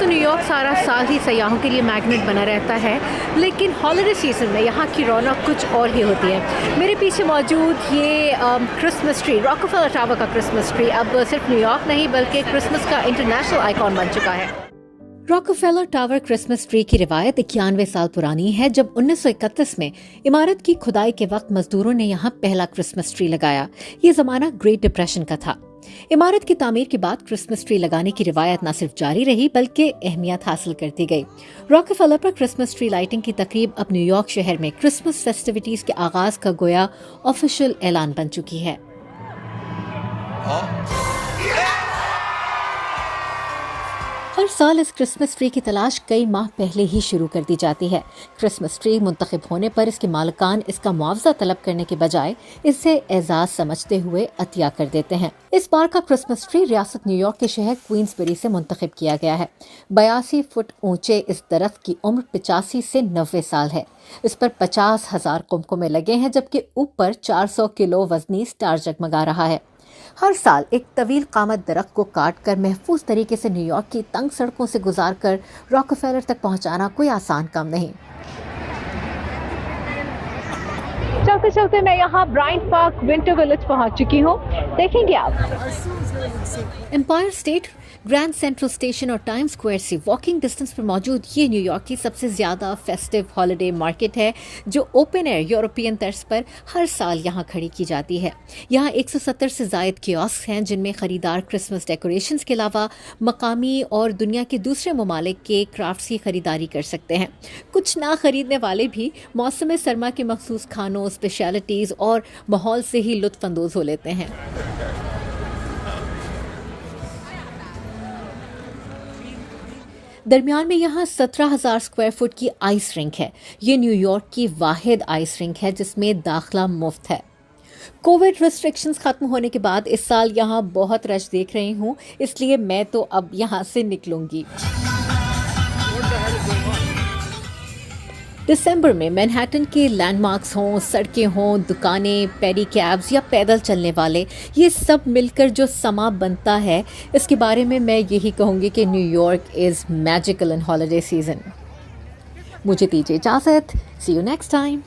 तो न्यूयॉर्क सारा साल ही सयाहों के लिए मैग्नेट बना रहता है, लेकिन हॉलिडे सीज़न में यहाँ की रौनक कुछ और ही होती है। मेरे पीछे मौजूद ये क्रिसमस ट्री, रॉकफेलर टावर का क्रिसमस ट्री अब सिर्फ न्यूयॉर्क नहीं बल्कि क्रिसमस का इंटरनेशनल आइकॉन बन चुका है। रॉकफेलर टावर क्रिसमस ट्री की रिवायत 91 साल पुरानी है, जब 1931 में इमारत की खुदाई के वक्त मजदूरों ने यहाँ पहला क्रिसमस ट्री लगाया। ये जमाना ग्रेट डिप्रेशन का था। इमारत की तामीर के बाद क्रिसमस ट्री लगाने की रिवायत न सिर्फ जारी रही बल्कि अहमियत हासिल करती गई। रॉकफेलर पर क्रिसमस ट्री लाइटिंग की तकरीब अब न्यूयॉर्क शहर में क्रिसमस फेस्टिविटीज के आगाज का गोया ऑफिशियल ऐलान बन चुकी है। हर साल इस क्रिसमस ट्री की तलाश कई माह पहले ही शुरू कर दी जाती है। क्रिसमस ट्री मुंतखब होने पर इसके मालिकान इसका मुआवजा तलब करने के बजाय इसे एजाज समझते हुए अतिया कर देते हैं। इस बार का क्रिसमस ट्री रियासत न्यूयॉर्क के शहर क्वींसबरी से मुंतखब किया गया है। 82 फुट ऊंचे इस दरख्त की उम्र 85 से 90 साल है। इस पर 50,000 कुमकुमे लगे हैं, जबकि ऊपर 400 किलो वजनी स्टार जगमगा रहा है। हर साल एक तवील कामत दरख्त को काट कर महफूज तरीके से न्यूयॉर्क की तंग सड़कों से गुजार कर रॉकफेलर तक पहुंचाना कोई आसान काम नहीं। चलते चलते मैं यहाँ ब्रायंट पार्क विंटर विलेज पहुंच चुकी हूँ। देखेंगे आप Empire State, Grand Central station और टाइम स्क्वायर से वॉकिंग डिस्टेंस पर मौजूद ये न्यूयॉर्क की सबसे ज़्यादा फेस्टिव हॉलिडे मार्केट है, जो ओपन एयर यूरोपियन तर्ज पर हर साल यहाँ खड़ी की जाती है। यहाँ 170 से ज़ायद कियोस्क हैं, जिनमें ख़रीदार क्रिसमस डेकोरेशंस के अलावा मकामी और दुनिया के दूसरे ममालिक के क्राफ्ट्स की खरीदारी कर सकते हैं। कुछ ना खरीदने वाले भी मौसम सरमा के मखसूस खानों, स्पेशलिटीज़ और माहौल से ही लुत्फ़ अंदोज़ हो लेते हैं। दरमियान में यहाँ 17,000 स्क्वायर फुट की आइस रिंक है। ये न्यूयॉर्क की वाहिद आइस रिंक है जिसमें दाखिला मुफ्त है। कोविड रिस्ट्रिक्शंस खत्म होने के बाद इस साल यहाँ बहुत रश देख रही हूँ, इसलिए मैं तो अब यहाँ से निकलूंगी। दिसंबर में मैनहट्टन के लैंडमार्क्स हों, सड़कें हों, दुकानें, पेडी कैब्स या पैदल चलने वाले, ये सब मिलकर जो समा बनता है, इसके बारे में मैं यही कहूँगी कि New York is magical in holiday season. मुझे दीजिए इजाज़त। सी यू नेक्स्ट टाइम।